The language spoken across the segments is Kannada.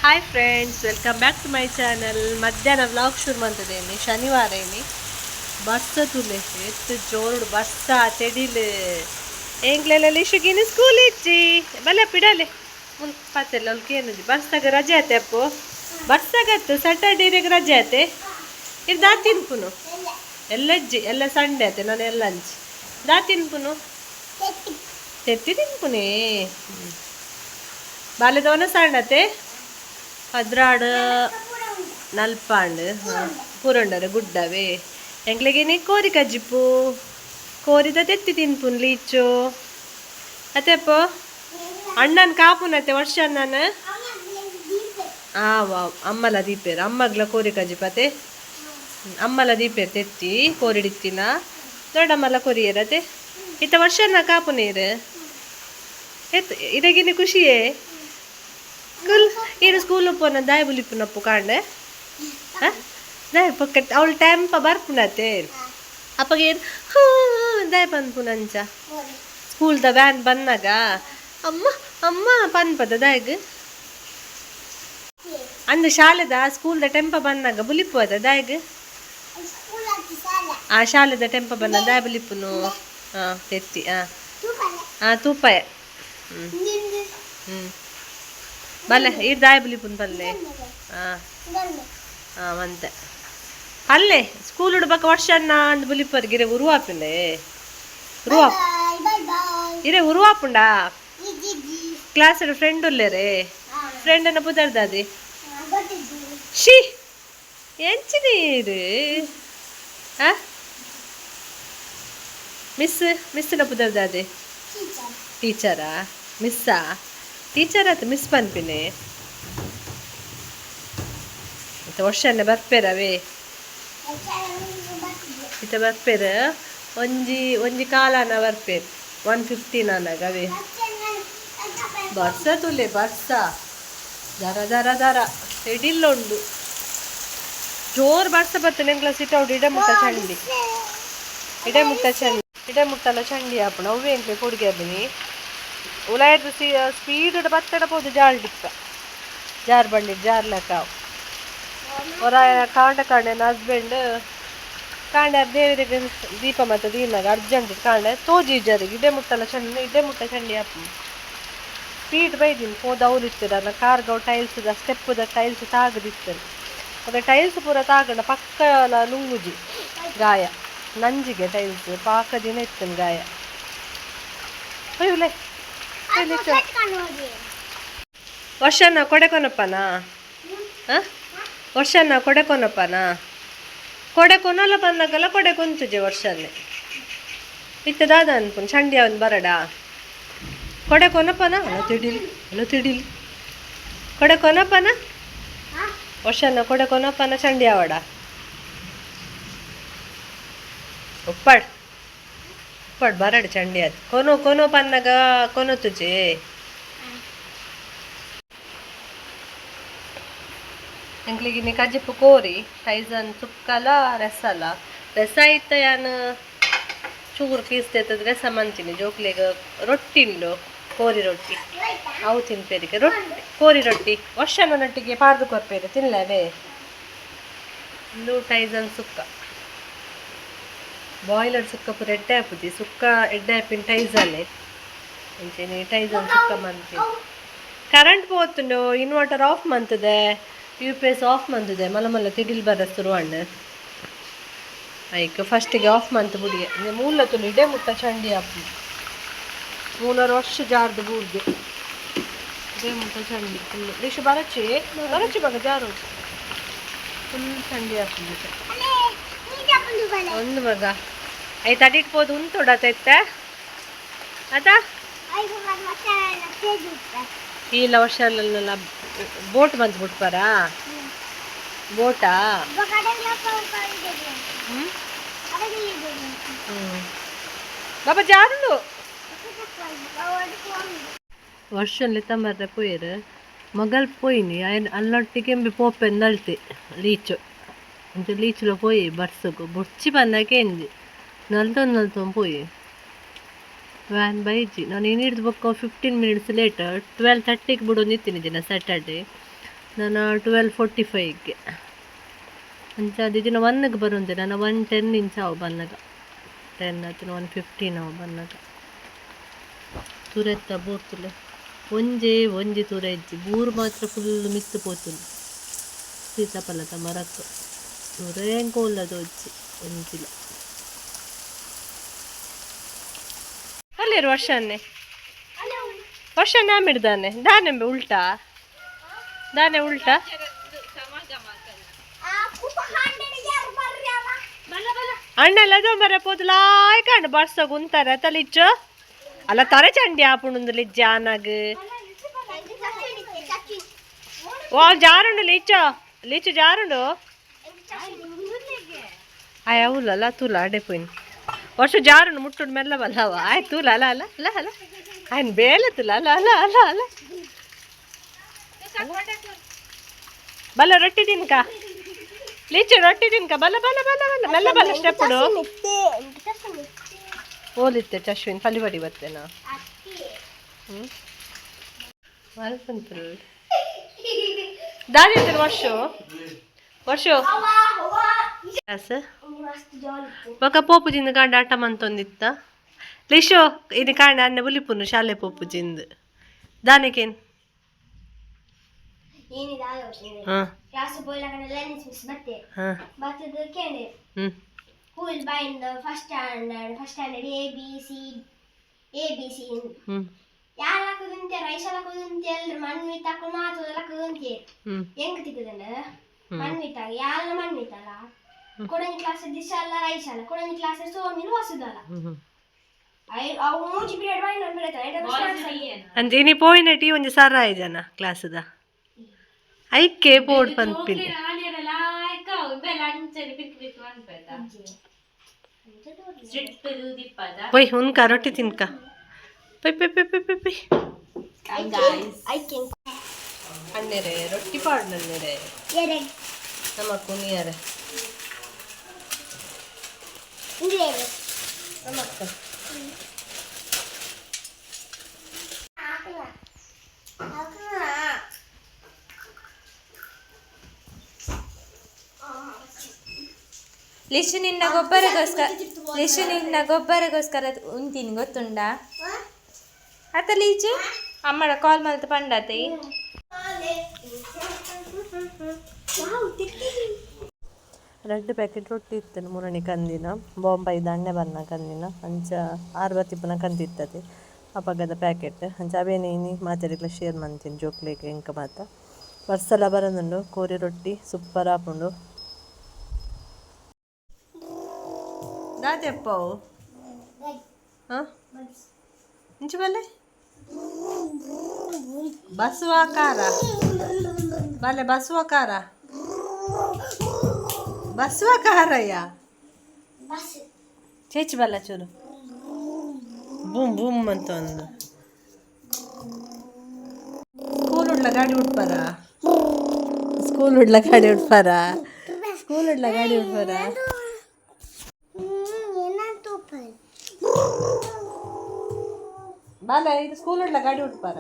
Hi friends, welcome back to my channel. ಮಧ್ಯಾಹ್ನ ವ್ಲಾಗ್ ಶುರು ಮಾಡ್ತಿದ್ದೇನೆ. ಶನಿವಾರ ಏನಿ ಬರ್ಸ ತುಲೆ ಎತ್ತು ಜೋರುಡು ಬರ್ಸ ತೆಡಿಲು ಎಂಗ್ಲೆಲ್ಲ ಇಶುಗಿನ ಸ್ಕೂಲ್ ಇಚ್ಚಿ ಬಲ್ಲ ಪಿಡಲೆ ಮುನ್ ಪತ್ತೆಲ್ಲ ಅಲ್ಕೇನು ಬರ್ಸಾಗ ರಜೆ ಆತೆ ಅಪ್ಪು ಬರ್ಸಾಗತ್ತು ಸ್ಯಾಟರ್ಡೇಗೆ ರಜೆ ಆತೆ ಇದು ದಾ ತಿನ್ಪುನು ಎಲ್ಲ ಅಜ್ಜಿ ಎಲ್ಲ ಸಂಡೆ ಆತೆ ನಾನು ಎಲ್ಲ ಅಂಜಿ ದಾ ತಿನ್ಪುನು ತೆತ್ತಿ ತಿನ್ಪುನೇ ಬಾಲ್ಯದವನ ಸಣ್ಣತೆ ಪದ್ರಾಡು ನಲ್ಪಾಂಡು ಪೂರಂಡರು ಗುಡ್ಡವೇ ಎಂಗ್ಲಿಗೆ ಕೋರಿ ಕಜ್ಜಿಪ್ಪು ಕೋರಿದ ತೆತ್ತಿ ತಿನ್ಪುನ್ ಲೀಚು ಅತ್ತೆಪ್ಪ ಅಣ್ಣನ ಕಾಪುನತ್ತೆ ವರ್ಷ ನಾನು ವಾ ಅಮ್ಮಲ ದೀಪೇರು ಅಮ್ಮಗ್ಲ ಕೋರಿ ಕಜ್ಜಿಪತೆ ಅಮ್ಮಲ ದೀಪೇರು ತೆತ್ತಿ ಕೋರಿಡಿತ್ತಿನ ದೊಡ್ಡಮ್ಮಲ ಕೊರಿಯರತೆ ಇತ್ತ ವರ್ಷನ ಕಾಪು ನೀರು ಎತ್ತು ಇದಗಿನ ಖುಷಿಯೇ ಸ್ಕೂಲ್ ಏನು ಸ್ಕೂಲ್ ಒಪ್ಪನ ದಾಯ ಬುಲಿಪುನಪ್ಪು ಕಾಂಡೆ ದಾಯ ಪಕ್ಕ ಅವಳು ಟೈಂಪ ಬರ್ಪುನತೆ ಅಪ್ಪಗೆ ಏನು ದಾಯ ಪನ್ಪುನಂಚ ಸ್ಕೂಲ್ದ ವ್ಯಾನ್ ಬಂದಾಗ ಅಮ್ಮ ಅಮ್ಮ ಪನ್ಪದ ದಾಯಗ ಅಂದು ಶಾಲೆದ ಸ್ಕೂಲ್ದ ಟೆಂಪ ಬಂದಾಗ ಬುಲಿಪುವದ ದಾಯಗ ಆ ಶಾಲೆದ ಟೆಂಪ ಬಂದ ದಾಯ ಬುಲಿಪುನು ತೆತ್ತಿ ತೂಪಾಯ ಬಲ್ಲೆ ಈ ದಾಯ ಬುಲಿಪುನ್ ಬಲ್ಲೆ ಮಂತೆ ಅಲ್ಲೇ ಸ್ಕೂಲ್ ಹುಡ್ಬಕ್ಕ ವರ್ಷ ಅಂದ್ ಬುಲಿಪರ್ಗೆ ಇರೆ ಉರುವಾಪಿಂಡೆ ಇರೆ ಉರುವಾಪುಂಡಾ ಕ್ಲಾಸ್ ಫ್ರೆಂಡ್ ಉಲ್ಲೇರೆ ಫ್ರೆಂಡನ್ನ ಪುದರ್ದಾದೆ ಶಿ ಎಂಚಿನೀರು ಮಿಸ್ನ ಪುದರ್ದಾದೆ ಟೀಚರಾ ಮಿಸ್ಸಾ ಟೀಚರ್ ಆಯ್ತು ಮಿಸ್ ಪನ್ಪಿನಿ ಮತ್ತು ವರ್ಷನೇ ಬರ್ಪೇರವೇ ಇತ್ತ ಬರ್ಪೇರು ಒಂಜಿ ಕಾಲನ ಬರ್ಪೇರು 1:15 ಅನಾಗವೇ ಬರ್ಸ ತುಲೆ ಬರ್ಸ ದರ ದರ ದರ ಎಡಿಲ್ಲುಂಡು ಜೋರು ಬರ್ಸ ಬರ್ತೇನೆ ಎಂಗ್ಲ ಸಿಟೌಟ್ ಇಡಮುಟ್ಟ ಚಂಡಿ ಇಡಮುಟ್ಟಲ್ಲ ಚಂಡಿ ಆಪಣ ಅವೇ ಎಂಕ್ಲೆ ಕೊಡುಗೆ ಅದಿನಿ ಉಲಾಯ್ದು ಸ್ಪೀಡ್ ಬತ್ತಡ ಪೋದು ಜಾಲ್ ಡಿಪ್ಪ ಜಾರ್ ಬಂಡಿ ಜಾರ್ಲಕ್ಕಾವು ಹೊರ ಕಾಂಡೆ ನನ್ನ ಹಸ್ಬೆಂಡ್ ಕಾಂಡೆ ದೇವರಿಗೆ ದೀಪ ಮತ್ತು ದೀನಾಗ ಅರ್ಜೆಂಟ್ ಕಾಂಡೆ ತೋಜಿ ಜರಿಗೆ ಇಡೆ ಮುಟ್ಟ ಚಂಡಿ ಅಪ್ಪ ಸ್ಪೀಡ್ ಬೈದಿನಿ ಹೋದ ಅವ್ರು ಇರ್ತೀರಲ್ಲ ಕಾರ್ಗವು ಟೈಲ್ಸ್ದ ಸ್ಟೆಪ್ಪದ ಟೈಲ್ಸ್ ತಾಗದಿರ್ತೇನೆ ಅದ ಟೈಲ್ಸ್ ಪೂರ ತಾಗಣ ಪಕ್ಕ ನುಂಗುಜಿ ಗಾಯ ನಂಜಿಗೆ ಟೈಲ್ಸ್ ಪಾಕದಿನ ಇರ್ತೇನೆ ಗಾಯ ಅಯ್ಯುಲೆ ವರ್ಷನ ಕೊಡೆಕೊನಪ್ಪನ ವರ್ಷನ ಕೊಡೆಕೊನಪ್ಪನ ಕೊಡೆಕೊನಲ್ಲ ಬಂದಾಗಲ್ಲ ಕೊಡೆಕೊಂತುಜೆ ವರ್ಷನೇ ಇತ್ತದಾದ ಅನ್ಪುನ್ ಚಂಡಿ ಅವನ್ ಬರಡ ಕೊಡೆಕೊನಪ್ಪನ ಅಲ್ಲ ತಿಡಿಲಿ ಕೊಡೆಕೊನಪ್ಪನ ವರ್ಷನ ಕೊಡೆಕೊನಪ್ಪನ ಚಂಡಿ ಅವಡ ಉಪ್ಪಡ್ ಬರಡು ಚಂಡಿ ಅದು ಕೊನೋ ಪನ್ನಗ ಕೊನೋ ತುಜೆ ಎಂಕ್ಲಿಗೆ ನೀ ಕಜ್ಜಿಪ್ಪು ಕೋರಿ ಟೈಸನ್ ಸುಕ್ಕಲ ರೆಸ ಇತ್ತ ಯಾನು ಚೂರು ಪೀಸ್ ತೆತ್ತದ ರೆಸ ಮಂತೀನಿ ಜೋಕ್ಲಿಗೆ ರೊಟ್ಟಿಂಡು ಕೋರಿ ರೊಟ್ಟಿ ಅವು ತಿನ್ಪೇರಿಗೆ ಕೋರಿ ರೊಟ್ಟಿ ವರ್ಷನ ನೊಟ್ಟಿಗೆ ಪಾರ್ದು ಕೊರ್ಪೇರು ತಿನ್ಲವೇ ಇಂದು ಟೈಸನ್ ಸುಕ್ಕ ಬಾಯ್ಲರ್ ಸುಕ್ಕ ಪೂರ ಎಡ್ಡೆ ಹಾಪುದಿ ಸುಕ್ಕ ಎಡ್ಡೆ ಹಾಪಿನ ಟೈಸಲ್ಲೇ ಅಂಚೆನಿ ಟೈಸನ್ ಸುಕ್ಕ ಮಂತೀನಿ ಕರೆಂಟ್ ಪೋತುಂಡು ಇನ್ವರ್ಟರ್ ಆಫ್ ಮಂತದೆ UPS ಆಫ್ ಮಂತದೆ ಮಲ್ಲ ತಿಡಿಲ್ ಬರ ಶುರುವಣ್ಣ ಐಕ್ ಫಸ್ಟಿಗೆ ಆಫ್ ಮಂತ್ ಬುಡಿಗೆ ಮೂಲ ತುಳು ಇಡೆ ಮುಟ್ಟ ಚಂಡಿ ಹಾಪು 3 ವರ್ಷ ಜಾರ್ದು ಬೂರ್ದು ಇಡೆ ಮುಟ್ಟ ಚಂಡಿ ಫುಲ್ ರಿಷ್ ಬರಚಿ ಮಗ ಜಾರು ಫುಲ್ ಚಂಡಿ ಹಾಪು ಒಂದು ಮಗ ಐ ತಡಿಟ್ಬೋದು ಉಂಟೊಡತ್ತ ಅದ ಇಲ್ಲ ವರ್ಷಲ್ಲ ಬೋಟ್ ಬಂದು ಬಿಟ್ಪಾರ ಬೋಟಾ ಬಾಬಾ ಜಾರುಂಡು ವರ್ಷಲ್ಲಿ ತಮ್ಮರ ಪೋಯರು ಮಗಲ್ ಪೋಯಿನಿ ಅಲ್ಲೊಟ್ಟಿಗೆ ಪೋಪೆಂದಳ್ತೆ ಲೀಚು ಅಂತ ಲೀಚುలో పోయి బస్సుకు బొచ్చి పన్నాకేంది నల్తో పోయి ವ್ಯಾನ್ ಬೈಜಿ ನಾನು ಏನಿಡ್ದು ಬುಕ್ 15 minutes ಲೇಟ್ 12:30ಗೆ ಬಿಡೋದು ನಿಂತಿನಿ ದಿನ ಸ್ಯಾಟರ್ಡೇ ನಾನು 12:45ಗೆ ಅಂಚ ದಿನ 1ಗೆ ಬರುಂದೆ ನಾನು 1:10 ಇಂಚ ಅವು ಬನ್ನಗ 10 ಅಥವಾ 1:15 ಅವು ಬನ್ನಗ ತುರೆತ್ತ ಬೋತುಲೆ ಒಂಜಿ ತುರ ಇಜ್ಜಿ ಬೂರು ಮಾತ್ರ ಫುಲ್ ಮಿತ್ತು ಪೋತುಂಡು ಸೀತಾಫಲದ ಮರಕ್ಕೆ ತುರೇಂಕೋಲ್ಲದು ಇಜ್ಜಿ ಒಂಜಿಲ ಅಲ್ಲೇರು ವರ್ಷನ್ನೇ ಆಮಿಡ್ದಾನೆ ದಾನೆಂಬೆ ಉಲ್ಟಾ ಅಣ್ಣೆಲ್ಲ ಬರ ಪೋದುಲಾಯ್ ಕಂಡು ಬರ್ಸ ಗುಂತಾರೆ ತಲಿಚ್ಚು ಅಲ್ಲ ತರ ಚಂಡಿ ಆಪುಂಡು ಲಿಜ್ಜ ಆನಾಗ ಓ ಜಾರುಂಡು ಲಿಚ್ಚು ಜಾರುಂಡು అవులలా తూలా ఆడైపోయింది వర్షం జారును ముట్టుడు మెల్ల వల్లవా ఆయ తూలా అలా అలా అలా అలా ఆయన బేల తూలా అలా అలా అలా అలా బల్ల రొట్టి తినక లీచు రొట్టి తినక బల్ల బల్ల బల్ల బల్ల మెల్ల బల్ల స్టెప్పుడు ಓಲಿತ್ತೆ ಚಶ್ವಿನ್ ಪಲ್ಲಿಬಡಿ ಬರ್ತೇನಾ ಮಲ್ಪಂತರು ದಾರಿ ಇರ್ತಾರೆ ವರ್ಷ ఒక పోపుజింది కాండ ఆట మంతొందిత్త లిషో ఇది కాండ అన్న ఉలిపును ಶಾಲೆ పోపుజింది దానికేన్ ಕ್ಲಾಸ್ ಹೋಗ್ಲಾಕಂದ್ರೆ ಲರ್ನಿಂಗ್ ಮಿಸ್ ಬರ್ತದೆ ಕೇಳಿ school bind first standard A B C ಯಾರು ಹಾಕುದಂತೆ ರೈಸ್ ಹಾಕುದಂತೆ ಎಲ್ರು ಮಣ್ಣು ತಕ್ಕ ಮಾತುದೆಲ್ಲ ಹಾಕುದಂತೆ ಹೆಂಗ್ ತಿಕ್ಕದಂಡ ಮಣ್ಣಿಟ್ಟಾಗ ಯಾರ ಮಣ್ಣಿಟ್ಟಲ್ಲ ಕೊಡಂಗಿ ಕ್ಲಾಸ್ ದಿವಸ ಅಲ್ಲ ರೈಸ್ ಅಲ್ಲ ಕೊಡಂಗಿ ಕ್ಲಾಸ್ ಸೋಮಿನ ಹೊಸದಲ್ಲ ಅವು ಮೂಜಿ ಪೀರಿಯಡ್ ಬೈಂಡ್ ಬೀಳ್ತಾರೆ ಅಂಜಿ ಪೋಯಿನಟಿ ಒಂಜಿ ಸರಾಯ ಜನ ಕ್ಲಾಸ್ದ ಐಕ್ಕೆ ಬೋರ್ಡ್ ಪಂಪಿಲ್ ಪೊಯ್ ಉನ್ಕ ರೊಟ್ಟಿ ತಿನ್ಕ ಪೊಯ್ ಪೊಯ್ ಪೊಯ್ ಪೊಯ್ ಪೊಯ್ ಅನ್ನೆರೆ ರೊಟ್ಟಿ ಪಾಡ್ನನ್ನೆರೆ ನಮ್ಮ ಕುನಿಯರೆ ನಮಕ್ಕ ಲಿಶು ನಿನ್ನ ಗೊಬ್ಬರಗೋಸ್ಕರ ಉಂತೀನಿ ಗೊತ್ತುಂಡ ಅತ್ತ ಲೀಚು ಅಮ್ಮಡ ಕಾಲ್ ಮಲ್ತ ಪಂಡತಿ ರೆಡ್ ಪ್ಯಾಕೆಟ್ ರೊಟ್ಟಿ ಇತ್ತನು ಮುರಣಿ ಕಂದಿನ ಬಾಂಬೈ ದಂಡೆ ಬನ್ನ ಕಂದಿನ ಅಂಚ 60 ಕಂದಿತ್ತది ಅಪಗದ ಪ್ಯಾಕೆಟ್ ಅಂಚ ಅವೇನೇನಿ ಮಾತಾಡಿಕ್ಲ ಶೇರ್ ಮಾಡ್ತೀನಿ ಜೋಕ್ಲೇಗೆ ಇಂಕ ಮಾತ ವರ್ಷಲ ಬರೋದುಂಡು ಕೋರಿ ರೊಟ್ಟಿ ಸೂಪರ್ ಆಪುಂಡು ದಾದೆಪ್ಪವು ಹಾಂ ಇಂಚು ಬಲ್ಲೆ ಬಸುವಾಕಾರ ಬಲ್ಲೆ ಬಸುವಾಕಾರಯ್ಯ ಚೇಚಿ ಬಲ್ಲ ಚೂರು ಬೂಮ್ ಬೂಮ್ ಅಂತ ಒಂದು ಸ್ಕೂಲ್ ಉಡ್ಲ ಗಾಡಿ ಉಡ್ಪಾರ ಬಾಲ ಇದು ಸ್ಕೂಲ್ ಉಡ್ಲ ಗಾಡಿ ಉಡ್ಪಾರ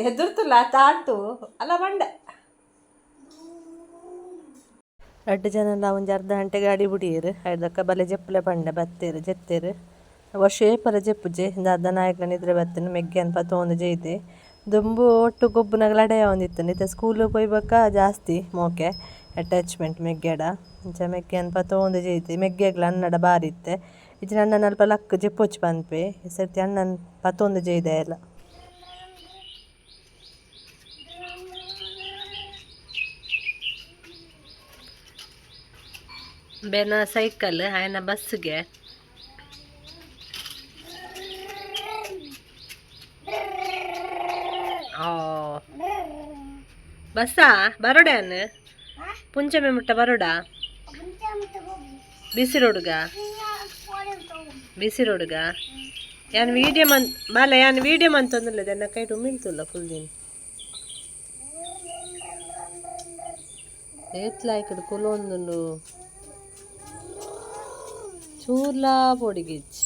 ಎದುರ್ತಲ್ಲ ತಾಟು ಅಲ್ಲ ಬಂಡೆ 2 ಜನ ಒಂಜಿ ಅರ್ಧ ಗಂಟೆ ಗಾಡಿ ಬಿಡಿಯರು ಐದಕ್ಕ ಬಲೆ ಜೆಪ್ಪಲೆ ಬಂಡೆ ಬತ್ತೇರು ಜೆತ್ತೇರು ವರ್ಷ ಏಪರ ಜೆಪ್ಪುಜೆ ದಾದ ನಾಯಕನ ನಿದ್ರೆ ಬತ್ತೇನು ಮೆಗ್ಗೆ ಅನ್ಪತ್ತ ಒಂದು ಜೈತೆ ದುಂಬು ಒಟ್ಟು ಗೊಬ್ಬುನಾಗ ಲಡೆಯ ಒಂದಿತ್ತು ನಿತ್ತೆ ಸ್ಕೂಲು ಪೋಯ್ಬೇಕ ಜಾಸ್ತಿ ಮೋಕೆ ಅಟ್ಯಾಚ್ಮೆಂಟ್ ಮೆಗ್ಗೆಡ ಇಂಚ ಮೆಗ್ಗೆ ಅನ್ಪತ್ತ ಒಂದು ಜೈತೆ ಮೆಗ್ಗೆಗ್ಲ ಅನ್ನಡ ಬಾರಿ ಇತ್ತೆ ಇಜ್ಜಿನ ಅಣ್ಣನ ಅಲ್ಪ ಲಕ್ ಜೆಪ್ಪೊಚ್ಚು ಪನ್ಪೆ ಈ ಸರ್ತಿ ಅಣ್ಣನ ಪತ್ತೊಂದು ಜೈದೆ ಎಲ್ಲ ಬೇನ ಸೈಕಲ್ ಆಯನ ಬಸ್ಗೆ ಬಸ್ಸಾ ಬರೋಡೇನು ಪುಂಚಮೆ ಮುಟ್ಟ ಬರೋಡ ಬಿಸಿ ರೋಡ್ಗ ಯಾನ್ ವೀಡಿಯೋ ಬಾಲ ಯಾನ್ ವೀಡಿಯೋ ಮಂತೊಂದಿಲ್ಲ ನನ್ನ ಕೈ ಮಿಲ್ತುಲ್ಲ ಫುಲ್ ದಿನ ಏತ್ಲಾ ಇಕಡೆ ಕುಲೊಂದುಂಡು ಚೂರ್ಲಾ ಪೊಡಿಗಿಚ್ಚಿ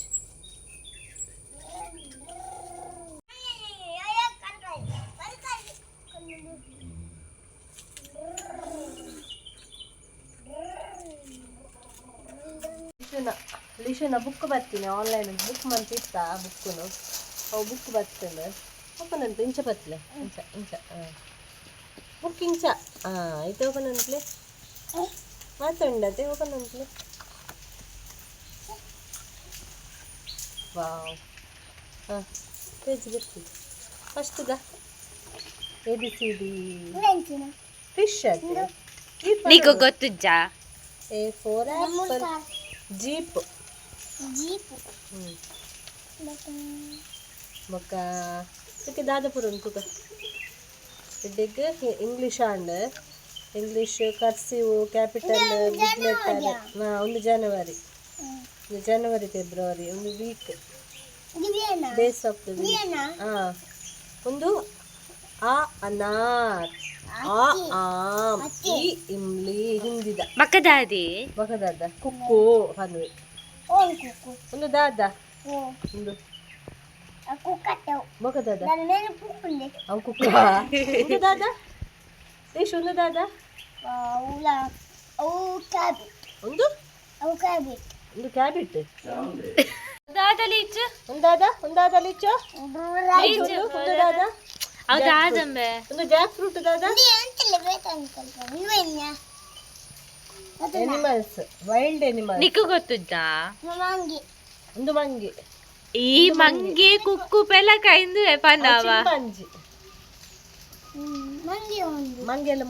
ಲಿಶುನ ಬುಕ್ ಬರ್ತೀನಿ ಆನ್ಲೈನ್ ಬುಕ್ ಮಂತಿತ್ತ ಬುಕ್ಕುನು ಅವು ಬುಕ್ ಬರ್ತದೆ ಓಪನಂತ ಇಂಚ ಬತ್ತಲೆ ಇಂಚ ಇಂಚ ಬುಕ್ ಇಂಚ ಇದು ಓಪನಂತಲೇ ಮಾತಾಡತೆ ಓಪನಂತಲೇ ವಾವ್ ಪೇಜ್ ಬರ್ತೀನಿ ಫಸ್ಟ್ದ ABCD ಫಿಶ್ ಅದು నీకు ಗೊತ್ತುಜ್ಜಾ A for apple jeep ಬೊಕ್ಕ ಇದಕ್ಕೆ ದಾದಾಪುರ ಉಂಟು ಇದಕ್ಕೆ English and English cursive capital big letter ಒಂದು ಜನವರಿ ಫೆಬ್ರವರಿ ಒಂದು week days of the week ಒಂದು ಅನಾರ್ ಆಮ್ ಈ ಇಮ್ಲಿ ಹಿಂದಿದ ಮಕ್ಕದಾದಿ ಬಗದಾದ ಕುಕ್ಕು ಹನ್ವೆ ಒಂದು ದಾದ ಒಂದು ಬಗದಾದ ಅವು ಕುಕ್ಕು ಒಂದು ದಾದ ದೇಶ ಒಂದು ದಾದ ಒಂದು ಒಂದು ಕ್ಯಾಬಿಟ್ ದಾದ ಲೀಚು ಒಂದಾದ ಲಿಚ್ಚು ಒಂದು ದಾದ ಹೌದಾದಂಬೆ ಒಂದು ಜಾಕ್ ಫ್ರೂಟ್ ದಾದ ಎನಿಮಲ್ಸ್ ವೈಲ್ಡ್ ಎನಿಮಲ್ಸ್ నీకు ಗೊತ್ತುಜ್ಜಾ ಒಂದು ಮಂಗಿ ಈ ಮಂಗೆ ಕುಕ್ಕು ಪೆಲಕ ಇಂದು ಪಂದಾವ ಚಿಂಪಾಂಜಿ ಮಂಗಿ ಎಲ್ಲ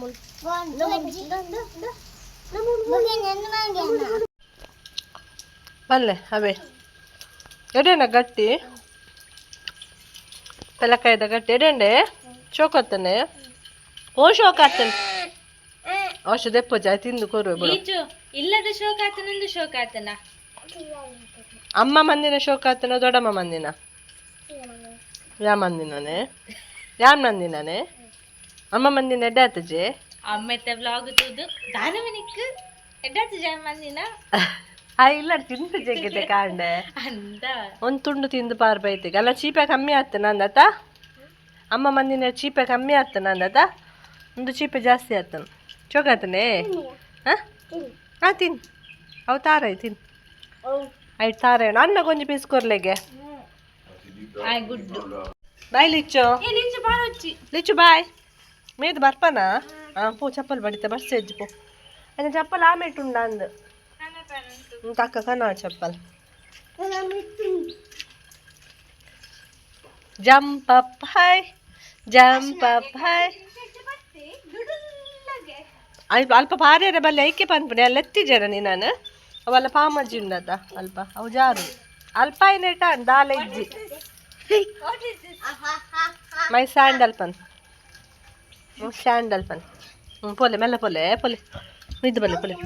ಬಲ್ಲೆ ಅವೇ ಎಡೆನ ಗಟ್ಟಿ ಪೆಲಕಾಯ್ದ ಗಟ್ಟಿ ಎಡೆಂಡೆ ಶೋಕತ್ತನೆ ಓ ಶೋಕಾತನೆ ಔಷಧ ದೆಪ್ಪಜ ತಿಂದು ಕೊರು ಲೀಚು ಇಲ್ಲದ ಶೋಕಾತನೊಂದು ಶೋಕಾತನ ಅಮ್ಮ ಮಂದಿನ ಶೋಕಾತನ ದೊಡ್ಡಮ್ಮ ಮಂದಿನ ಯಾ ಮಂದಿನನೆ ಯಾನ್ ಮಂದಿನನೆ ಅಮ್ಮ ಮಂದಿನ ಎಡ್ಡೆ ಆತಜೆ ಅಮ್ಮೆತ್ತ ವ್ಲಾಗ್ ತೂದು ದಾನವನಿಕ್ ಎಡ್ಡಾತು ಜನ ಮಂದಿನ ಇಲ್ಲ ತಿಂದು ಜಗ್ಗಿದೆ ಕಾಂಡೆ ಅಂತ ಒಂದು ತುಂಡು ತಿಂದು ಪಾರ್ ಬೈತೆ ಅಲ್ಲ ಚೀಪೆ ಕಮ್ಮಿ ಆಗ್ತಾನ ಅಂದತ ಅಮ್ಮ ಮಂದಿನ ಚೀಪೆ ಕಮ್ಮಿ ಆಗ್ತಾನ ಅಂದತ ಒಂದು ಚೀಪೆ ಜಾಸ್ತಿ ಆಗ್ತಾನ ಚೋಕಾತನೆ ಹಾಂ ತಿನ್ ಅವು ತಾರ ತಿನ್ ಆಯ್ತು ತಾರ ಅನ್ನ ಕೊಂಚ ಪೀಸ್ ಕೊರ್ಲೆಗೆ ಆಯ್ ಗುಡ್ಡು ಬಾಯ್ ಲಿಚ್ಚು ಏ ಲೀಚು ಬಾಳ వచ్చి ಲಿಚ್ಚು ಬಾಯ್ ಮೇದು ಬರ್ಪನ ಪೋ ಚಪ್ಪಲ್ ಬಡಿತೆ ಬರ್ಸ ಎಜ್ಜು ಪೋ ಅನ್ನ ಚಪ್ಪಲ್ ಆಮೇಟುಂಡ ಅಂದು ತಕ್ಕ ಕನ ಚಪ್ಪಲ್ ಜಂಪ್ ಅಪ್ ಹೈ ಅಲ್ಪ ಪಾರ್ಯಾರ ಬಲ್ಲೆ ಐಕೆ ಪನ್ಪುಣೆ ಅಲ್ಲಿ ಎತ್ತಿಜಾರ ನೀನು ಅವೆಲ್ಲ ಪಾಮಜ್ಜಿ ಉಂಡದ ಅಲ್ಪ ಅವು ಜಾರು ಅಲ್ಪ ಏನೇಟ ದಾಲ ಇಜ್ಜಿ ಮೈ ಸ್ಯಾಂಡಲ್ ಪನ್ ಸ್ಯಾಂಡಲ್ ಪನ್ ಪೊಲೆ ಮೆಲ್ಲ ಪೊಲೆ ಇದು ಬಲ್ಲೆ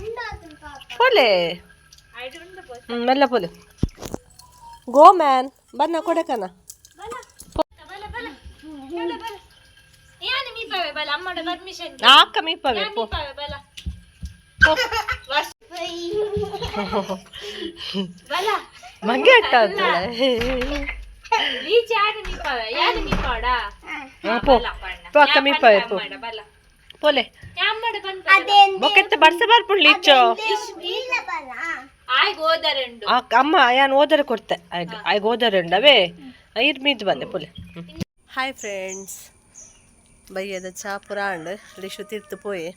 ಪೊಲೆ ಮೆಲ್ಲ ಪೊಲೆ ಗೋ ಮ್ಯಾನ್ ಬನ್ನ ಕೊಡಕನ ಆಕ ಮೀಪವೆ ಪೋ ಮಂಗೆ ಅಟ್ಟ ಪೋ ಅಕ್ಕ ಮೀಪವೆ ಪೋ ಪೋಲೆ ಬೊಕ್ಕೆತ್ತ ಬರ್ಸ ಬರ್ಪುಂಡು ಲಿಚ್ಚೋ ಅಮ್ಮ ಯಾನ್ ಓದರ ಕೊಡ್ತೆ ಆಯ್ಗ ಓದರಂಡವೇ ಐರ್ ಮೀದು ಬಂದೆ ಪೊಲೆ ಹಾಯ್ ಫ್ರೆಂಡ್ಸ್ ಬಯ್ಯದ ಚಾಪುರಾಂಡ್ ಲಿಶು ತಿರ್ತು ಪೋಯೆ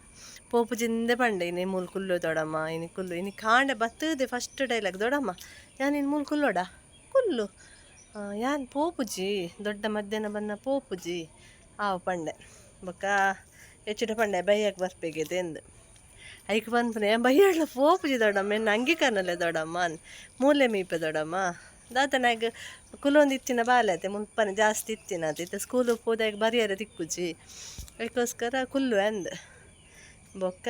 ಪೋಪು ಜಿಂದೆ ಪಂಡೆ ಇನ್ನು ಮೂಲ್ ಕುಲ್ಲು ದೊಡಮ್ಮ ಇನ್ನು ಕುಲ್ಲು ಇನ್ನು ಕಾಂಡೆ ಬತ್ತದೆ ಫಸ್ಟ್ ಡೈಲಾಗ್ ದೊಡಮ್ಮ ಯಾನ್ ಇನ್ನು ಮೂಲ್ ಕುಲ್ಲೋಡ ಕುಲ್ಲು ಯಾನ್ ಪೋಪುಜಿ ದೊಡ್ಡ ಮಧ್ಯಾಹ್ನ ಬನ್ನ ಪೋಪುಜಿ ಆವು ಪಂಡೆ ಬೊಕ್ಕ ಹೆಚ್ಚಿಟ ಪಂಡೆ ಬೈಯಕ್ಕೆ ಬರ್ಬೇಕಿದೆ ಎಂದು ಐಕ್ ಬಂದ್ಪನೆ ಬೈಯಡ್ಲ ಪೋಪುಜಿ ದೊಡಮ್ಮ ಎನ್ನ ಅಂಗೀಕಾರನಲ್ಲೇ ದೊಡಮ್ಮ ಮೂಲೆ ಮೀಪೆ ದೊಡಮ್ಮ ದಾತನಾಗ ಕುಲೊಂದು ಇತ್ತಿನ ಬಾಲತೆ ಮುಲ್ಪನೆ ಜಾಸ್ತಿ ಇತ್ತಿನ ಇತ್ತು ಸ್ಕೂಲಿಗೆ ಹೋದಾಗ ಬರಿಯಾರ ತಿಕ್ಕುಜಿ ಅದಕ್ಕೋಸ್ಕರ ಕುಲ್ಲು ಅಂದ ಬೊಕ್ಕ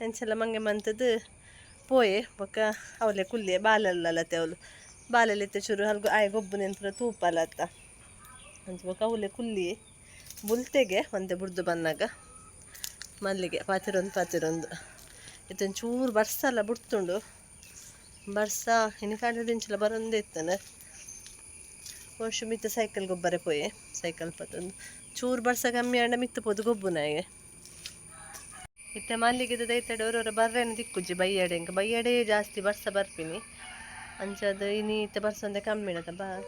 ಎಂಚೆಲ್ಲ ಮಂಗೆ ಮಂತದ್ದು ಪೋಯೆ ಬೊಕ್ಕ ಅವಳೆ ಕುಲ್ಲಿಯೆ ಬಾಲಲ್ಲತೆ ಅವಳು ಬಾಲಲ್ಲಿತ್ತೆ ಚೂರು ಹಲ್ಗು ಆಯ್ ಗೊಬ್ಬು ನೆನ್ಪುರ ತೂಪಲತ್ತ ಅಂತ ಬೊಕ್ಕ ಅವಳೆ ಕುಲ್ಲಿಯೆ ಬುಲ್ತೆಗೆ ಒಂದೇ ಬುಡ್ದು ಬಂದಾಗ ಮಲ್ಲಿಗೆ ಪಾತಿರೊಂದು ಇದೊಂದು ಚೂರು ಬರ್ಸಲ್ಲ ಬಿಡ್ತುಂಡು ಬರ್ಸ ಇನ್ನು ಕಾಂಡದಿಂಚಲ ಬರೋದೇ ಇತ್ತಾನೆ ವರ್ಷ ಮಿತ್ತ ಸೈಕಲ್ ಗೊಬ್ಬರ ಪೋಯೆ ಸೈಕಲ್ ಪತ್ತೊಂದು ಚೂರು ಬರ್ಸ ಕಮ್ಮಿ ಆಂಡ ಮಿತ್ತ ಪೋದು ಗೊಬ್ಬು ನಾಯಿಗೆ ಇತ್ತೆ ಮಲ್ಲಿಗೆ ದೈತಡೆ ಅವರವರ ಬರ್ರೇನು ದಿಕ್ಕುಜಿ ಬೈಯಡೆ ಇಂಕ ಬೈಯಡೆ ಜಾಸ್ತಿ ಬರ್ಸ ಬರ್ಪಿನಿ ಅಂಚದು ಇನ್ನೀತೆ ಬರ್ಸಂದೆ ಕಮ್ಮಿ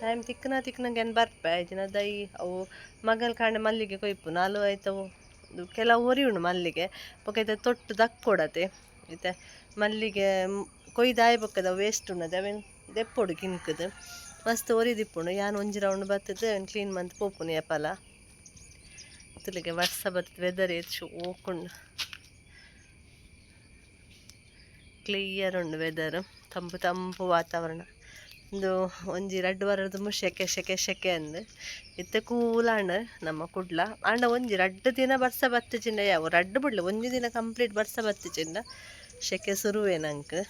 ಟೈಮ್ ತಿಕ್ಕನಂಗೆ ಏನು ಬರ್ಪೆ ಐತಿನ ದೈ ಅವು ಮಗಲ್ ಕಾಂಡೆ ಮಲ್ಲಿಗೆ ಕೊಯ್ಪು ನಾಲು ಆಯ್ತವು ಕೆಲವು ಒರಿ ಉಂಡು ಮಲ್ಲಿಗೆ ಬೊಕೈತೆ ತೊಟ್ಟು ದಕ್ಕೊಡತೆ ಐತೆ ಮಲ್ಲಿಗೆ ಕೊಯ್ದಾಯ್ ಬೊಕ್ಕದ ವೇಸ್ಟ್ ಉಣ್ಣದೆ ಅವೇನು ದೆಪ್ಪೊಡು ಕಿನ್ಕದು ಮಸ್ತ್ ಒರಿ ದಿಪ್ಪುಂಡು ಯಾನು ಒಂಜಿ ರೌಂಡ್ ಬರ್ತದೆ ಅವನು ಕ್ಲೀನ್ ಮಂತ್ ಪೋಪುನು ಎಪಲ ತುಲಿಗೆ ವರ್ಷ ಬರ್ತದೆ ವೆದರ್ ಏತು ಓಕೊಂಡು ಕ್ಲಿಯರ್ ಉಂಡು ವೆದರ್ ತಂಪು ತಂಪು ವಾತಾವರಣ ಒಂದು ಒಂಜಿ 2 ವಾರದ್ದು ಶೆಕೆ ಅಂದು ಇತ್ತೆ ಕೂಲಾಂಡ್ ನಮ್ಮ ಕುಡ್ಲ ಆಂಡ ಒಂಜಿ 2 ದಿನ ಬರ್ಸ ಬತ್ತಿಚಿಂಡ ಯಾವ 2 ಬಿಡ್ಲೆ ಒಂಜಿ ದಿನ ಕಂಪ್ಲೀಟ್ ಬರ್ಸ ಬತ್ತಿಚಿಂಡ ಶೆಕೆ ಸುರುವೆ ನಂಗೆ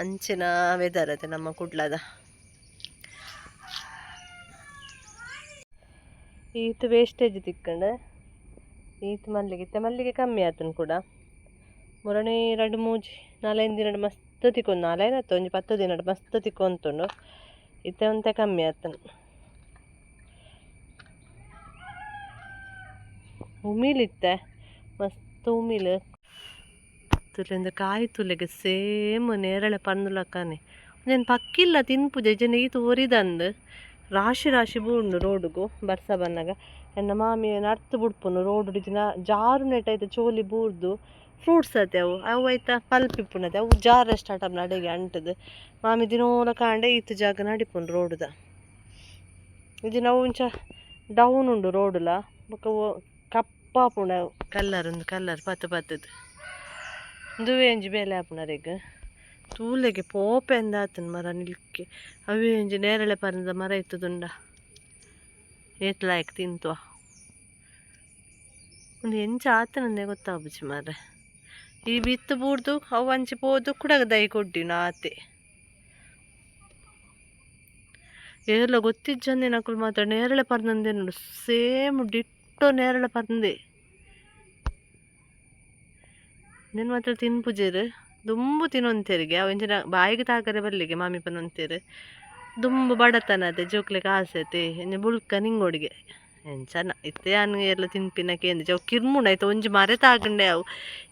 ಅಂಚಿನ ವೆದರ್ ಅದೇ ನಮ್ಮ ಕುಡ್ಲದ ಈತ್ ವೇಸ್ಟೇಜ್ ತಿಕ್ಕಂಡು ಈತ್ ಮಲ್ಲಿಗೆ ಕಮ್ಮಿ ಆತನು ಕೂಡ ಮುರಣೆ 2-3 4 ದಿನ ಮಸ್ತ್ ತಿಕ್ಕೊಂಡು 4 ಆಯ್ತು ಒಂಜಿ 10 ದಿನ ಮಸ್ತ್ ತಿಕ್ಕೊಂತುಂಡು ಇತ್ತೆ ಒಂತೆ ಕಮ್ಮಿ ಆತನು ಉಮಿಲಿತ್ತೆ ಮಸ್ತ್ ಉಮಿಲ್ ತುಲಿಂದ ಕಾಯಿ ತುಲೆಗೆ ಸೇಮ್ ನೇರಳೆ ಪನ್ನುಲಕ್ಕನೆ నేను ಪಕ್ಕಿಲ್ಲ ತಿನ್ಪುಜೆ ಜನ ಈತು ಒರಿದಂದು ರಾಶಿ ಬೂಂಡು ರೋಡುಗು ಬರ್ಸ ಬನ್ನಗ ಎನ್ನ ಮಾಮಿ ನರ್ತು ಬುಡ್ಪುನು ರೋಡು ಡಿಜಿನ ಜಾರು ನೆಟ್ಟೈತೆ ಚೋಲಿ ಬೂರ್ದು ಫ್ರೂಟ್ಸ್ ಅತೆ ಅವು ಆಯ್ತಾ ಪಲ್ಪಿಪ್ಪುನತೆ ಅವು ಜಾರ ಸ್ಟಾರ್ಟ್ ಅಪ್ ನಡೆಗೆ ಅಂಟದು ಮಾಮಿ ದಿನೋಲ ಕಾಂಡೆ ಈತು ಜಾಗ ನಡಿಪುನು ರೋಡುದ ಇದು ನಾವು ಇಂಚ ಡೌನ್ ಉಂಡು ರೋಡುಲ ಬೊಕ ಕಪ್ಪಾಪುಂಡ ಕಲ್ಲರ್ ಪತ್ತದು ದುವೇಂಜಿ ಬೇಲೆ ಆಪುನರೆಗ್ ತೂಲೆಗೆ ಪೋಪೆ ಎಂದಾತನು ಮರ ನಿಲ್ಕೆ ಅವೇ ಒಂಜಿ ನೇರಳೆ ಪರಂದ ಮರ ಇತ್ತದುಂಡ ಏತ್ಲಾಯಕ್ ತಿಂತುವ ಒಂದು ಎಂಚ ಆತನಂದೇ ಗೊತ್ತಾಗ್ಬಿಚ್ಚಿ ಮರ ಈ ಬಿತ್ತು ಬೂಡ್ದು ಅವು ಅಂಚಿ ಪೋದು ಕುಡಗ ದೈ ಕೊಡ್ಡಿನ ಆತೆ ಎಲ್ಲ ಗೊತ್ತಿಜ್ಜಂದೆ ನಕುಲು ಮಾತ್ರ ನೇರಳೆ ಪರ್ದಂದೆ ನೋಡು ಸೇಮ್ ಡಿಟ್ಟೋ ನೇರಳೆ ಪರ್ದಂದೆ నేను ಮಾತ್ರ ತಿನ್ಪುಜೇರು ದುಂಬು ತಿನ್ನೊಂತೇರಿಗೆ ಅವು ಇಂಚಿನ ಬಾಯಿಗೆ ತಾಕರೆ ಬಲ್ಲಿಗೆ ಮಾಮಿ ಪನ್ನೊಂತೇರು ದುಂಬು ಬಡತನ ಅದೇ ಜೋಕ್ಲೆಗೆ ಆಸೆ ಐತೆ ಇನ್ನು ಬುಳ್ಕ ನಿಂಗೋಡಿಗೆ ಎಂಚನ ಇತ್ತೆ ಅನ್ಗೆ ಎಲ್ಲ ತಿನ್ಪಿನಕ್ಕೆ ಏನು ಜವ್ ಕಿರ್ಮುಂಡು ಆಯ್ತು ಒಂಜಿ ಮರೆ ತಾಗಂಡೆ ಅವು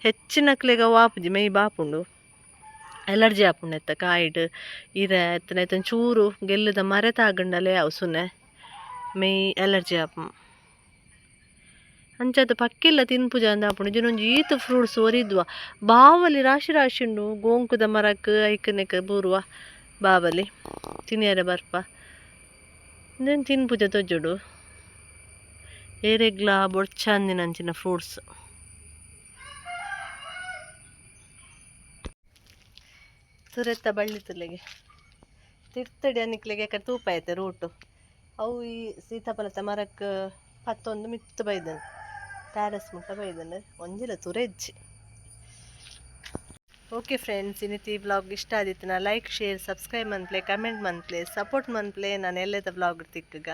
ಹೆಚ್ಚಿನಕ್ಲೆಗ ವಾಪುಜಿ ಮೈ ಬಾಪುಂಡು ಎಲರ್ಜಿ ಆಪುಂಡು ಎತ್ತ ಕಾಯಿಡ್ ಇರೆ ಎತ್ತನ ಆಯ್ತು ಚೂರು ಗೆಲ್ಲದ ಮರೆ ತಾಗಂಡಲೆ ಅವು ಸುನೆ ಮೈ ಎಲರ್ಜಿ ಆಪು ಅಂಚದು ಪಕ್ಕಿಲ್ಲ ತಿನ್ಪುಜ ಅಂದಾಪುಂಡು ಇಜಿನೊಂಜಿ ಈತು ಫ್ರೂಟ್ಸ್ ಒರಿದ್ವ ಬಾವಲಿ ರಾಶಿ ಉಂಡು ಗೋಂಕುದ ಮರಕ್ ಐಕನೆಕ್ ಬೂರುವ ಬಾವಲಿ ತಿನಿಯರೆ ಬರ್ಪ ಇಂದೇನು ತಿನ್ಪುಜ ತೊಜ್ಜುಡು ಏರೆಗ್ಲ ಬೊಡ್ಚಂದಿನಂಚಿನ ಫ್ರೂಟ್ಸ್ ಸುರೆತ್ತ ಬಳ್ಳಿ ತುಲೆಗೆ ತಿರ್ತಡಿ ಅನ್ನಿಕ್ಲೆಗೆ ಯಾಕಂದ್ರೆ ತೂಪ ಐತೆ ರೂಟು ಅವು ಈ ಸೀತಾಫಲದ ಮರಕ್ಕೆ 11 ಮಿತ್ತು ಬೈದನು ಟ್ಯಾರಸ್ ಮುಟ್ಟ ಬೈದನು ಒಂದಿಲ್ಲ ತುರೆಜ್ಜಿ ಓಕೆ ಫ್ರೆಂಡ್ಸ್ ಇನ್ನಿತಿ ಈ ವ್ಲಾಗ್ ಇಷ್ಟ ಆದಿತ್ತು ನಾ ಲೈಕ್ ಶೇರ್ ಸಬ್ಸ್ಕ್ರೈಬ್ ಮನ್ಪ್ಲೆ ಕಮೆಂಟ್ ಮನ್ಪ್ಲೆ ಸಪೋರ್ಟ್ ಮನ್ಪ್ಲೆ ನಾನು ಎಲ್ಲದ ವ್ಲಾಗ್ ತಿಕ್ಕಗ